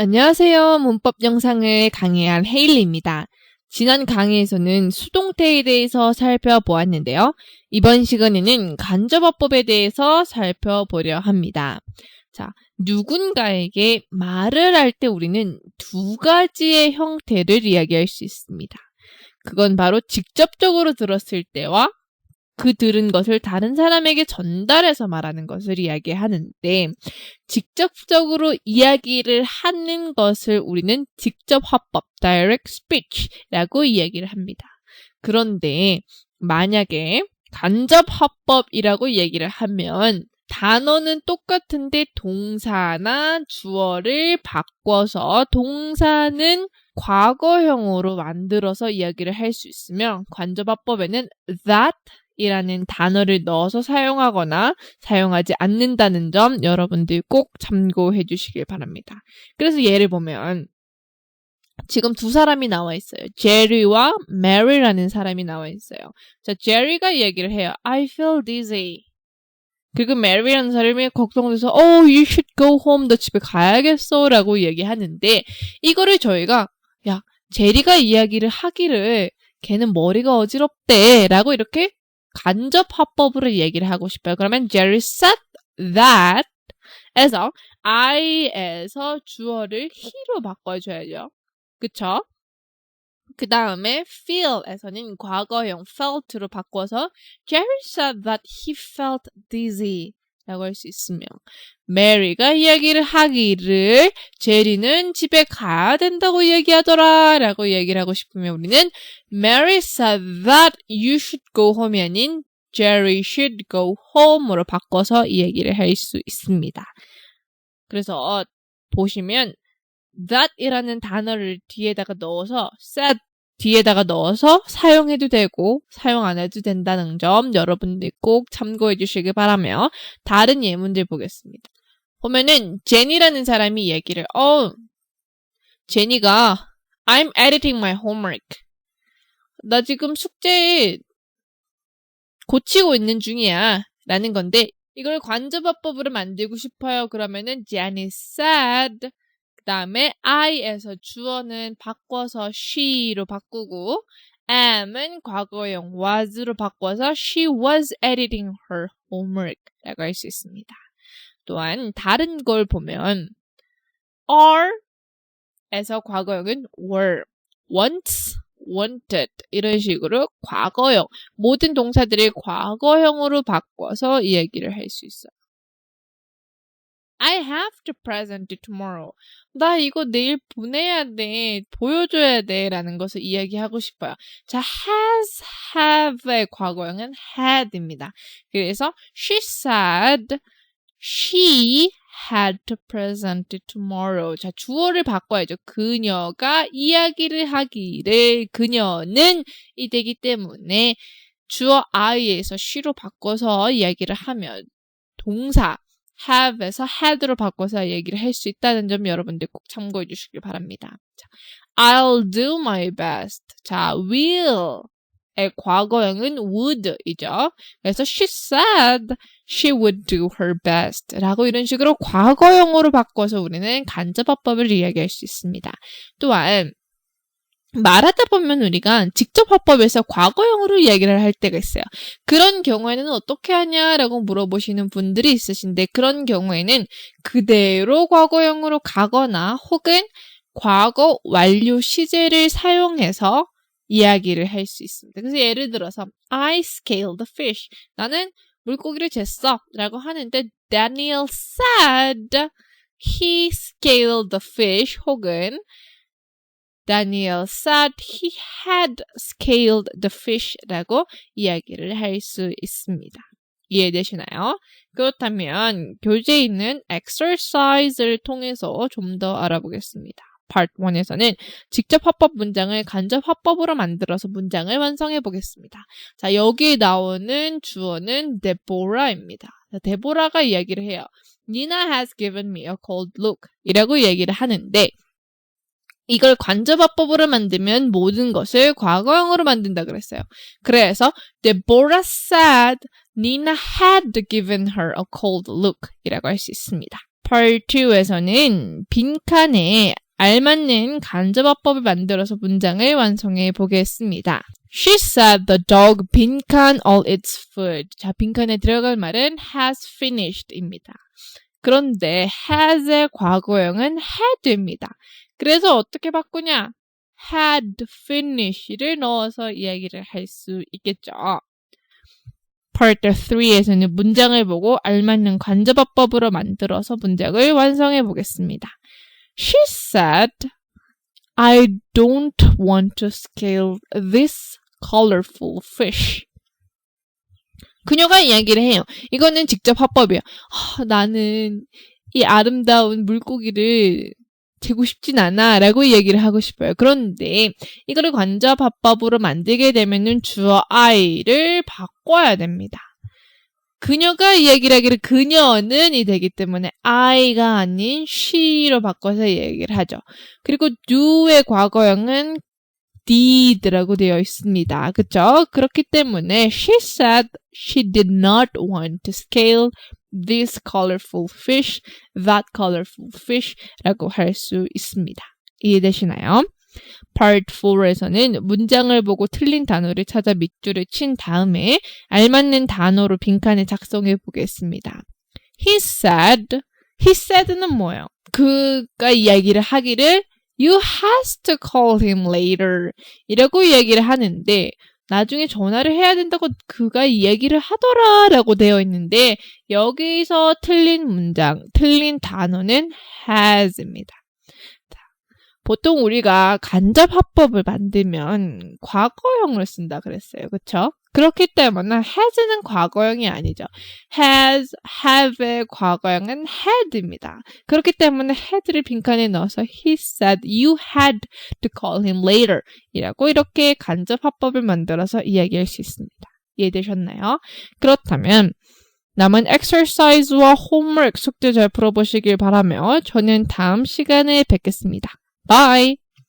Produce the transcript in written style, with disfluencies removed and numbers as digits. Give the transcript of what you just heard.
안녕하세요. 문법 영상을 강의할 헤일리입니다. 지난 강의에서는 수동태에 대해서 살펴보았는데요. 이번 시간에는 간접어법에 대해서 살펴보려 합니다. 자, 누군가에게 말을 할 때 우리는 두 가지의 형태를 이야기할 수 있습니다. 그건 바로 직접적으로 들었을 때와 그 들은 것을 다른 사람에게 전달해서 말하는 것을 이야기하는데, 직접적으로 이야기를 하는 것을 우리는 직접 화법, direct speech라고 이야기를 합니다. 그런데 만약에 간접 화법이라고 얘기를 하면 단어는 똑같은데 동사나 주어를 바꿔서 동사는 과거형으로 만들어서 이야기를 할 수 있으며, 간접화법에는 that 이라는 단어를 넣어서 사용하거나 사용하지 않는다는 점 여러분들 꼭 참고해 주시길 바랍니다. 그래서 예를 보면 지금 두 사람이 나와 있어요. 제리와 메리라는 사람이 나와 있어요. 자, 제리가 얘기를 해요. I feel dizzy. 그리고 메리라는 사람이 걱정돼서 you should go home. 너 집에 가야겠어 라고 얘기하는데, 이거를 저희가 제리가 이야기를 하기를 걔는 머리가 어지럽대 라고 이렇게 간접 화법으로 얘기를 하고 싶어요. 그러면 Jerry said that 에서 I에서 주어를 he로 바꿔줘야죠. 그쵸? 그 다음에 feel에서는 과거형 felt로 바꿔서 Jerry said that he felt dizzy 라고 할 수 있으며, 메리가 이야기를 하기를 제리는 집에 가야 된다고 얘기하더라 라고 얘기를 하고 싶으면 우리는 Mary said that you should go home이 아닌 Jerry should go home으로 바꿔서 이 얘기를 할 수 있습니다. 그래서 보시면 that이라는 단어를 뒤에다가 넣어서 said 뒤에다가 넣어서 사용해도 되고 사용 안 해도 된다는 점 여러분들 꼭 참고해 주시길 바라며, 다른 예문들 보겠습니다. 보면은 제니라는 사람이 얘기를 제니가 I'm editing my homework. 나 지금 숙제 고치고 있는 중이야 라는 건데, 이걸 간접화법으로 만들고 싶어요. 그러면은 Jenny said 그 다음에 I에서 주어는 바꿔서 she로 바꾸고 am은 과거형 was로 바꿔서 she was editing her homework 라고 할 수 있습니다. 또한 다른 걸 보면 are에서 과거형은 were, once, wanted 이런 식으로 과거형, 모든 동사들을 과거형으로 바꿔서 이 얘기를 할 수 있어요. I have to present it tomorrow. 나 이거 내일 보내야 돼, 보여줘야 돼 라는 것을 이야기하고 싶어요. 자, has, have의 과거형은 had입니다. 그래서 she said she had to present it tomorrow. 자, 주어를 바꿔야죠. 그녀가 이야기를 하기를, 그녀는 이 되기 때문에 주어 I에서 she로 바꿔서 이야기를 하면 동사 have에서 had로 바꿔서 얘기를 할 수 있다는 점 여러분들 꼭 참고해 주시길 바랍니다. 자, I'll do my best. 자, will의 과거형은 would이죠. 그래서 she said she would do her best 라고 이런 식으로 과거형으로 바꿔서 우리는 간접화법을 이야기할 수 있습니다. 또한 말하다 보면 우리가 직접 화법에서 과거형으로 이야기를 할 때가 있어요. 그런 경우에는 어떻게 하냐라고 물어보시는 분들이 있으신데, 그런 경우에는 그대로 과거형으로 가거나 혹은 과거 완료 시제를 사용해서 이야기를 할 수 있습니다. 그래서 예를 들어서 I scaled the fish. 나는 물고기를 쟀어 라고 하는데 Daniel said he scaled the fish 혹은 Daniel said he had scaled the fish 라고 이야기를 할 수 있습니다. 이해되시나요? 그렇다면 교재에 있는 exercise를 통해서 좀 더 알아보겠습니다. Part 1에서는 직접 화법 문장을 간접 화법으로 만들어서 문장을 완성해 보겠습니다. 자, 여기 나오는 주어는 데보라입니다. 데보라가 이야기를 해요. Nina has given me a cold look 이라고 얘기를 하는데, 이걸 간접화법으로 만들면 모든 것을 과거형으로 만든다 그랬어요. 그래서 Deborah said Nina had given her a cold look 이라고 할 수 있습니다. Part 2에서는 빈칸에 알맞는 간접어법을 만들어서 문장을 완성해 보겠습니다. She said the dog 빈칸 all its food. 자, 빈칸에 들어갈 말은 has finished입니다. 그런데 has의 과거형은 had입니다. 그래서 어떻게 바꾸냐? had finished를 넣어서 이야기를 할 수 있겠죠. Part 3에서는 문장을 보고 알맞는 간접어법으로 만들어서 문장을 완성해 보겠습니다. She said, I don't want to scale this colorful fish. 그녀가 이야기를 해요. 이거는 직접 화법이에요. 나는 이 아름다운 물고기를 재고 싶진 않아 라고 얘기를 하고 싶어요. 그런데 이거를 간접화법으로 만들게 되면은 주어 I를 바꿔야 됩니다. 그녀가 이야기를 하기를 그녀는이 되기 때문에 I가 아닌 she로 바꿔서 얘기를 하죠. 그리고 do의 과거형은 did라고 되어 있습니다. 그쵸? 그렇기 때문에 she said she did not want to scale this colorful fish, that colorful fish 라고 할 수 있습니다. 이해되시나요? Part 4에서는 문장을 보고 틀린 단어를 찾아 밑줄을 친 다음에 알맞는 단어로 빈칸에 작성해 보겠습니다. He said는 뭐예요? 그가 이야기를 하기를 You has to call him later 이라고 이야기를 하는데 나중에 전화를 해야 된다고 그가 이야기를 하더라 라고 되어 있는데 여기서 틀린 문장, 틀린 단어는 has입니다. 보통 우리가 간접화법을 만들면 과거형을 쓴다 그랬어요. 그쵸? 그렇기 때문에 has는 과거형이 아니죠. have의 과거형은 had입니다. 그렇기 때문에 had를 빈칸에 넣어서 he said you had to call him later 이라고 이렇게 간접화법을 만들어서 이야기할 수 있습니다. 이해되셨나요? 그렇다면 남은 exercise와 homework 숙제 잘 풀어보시길 바라며 저는 다음 시간에 뵙겠습니다. Bye!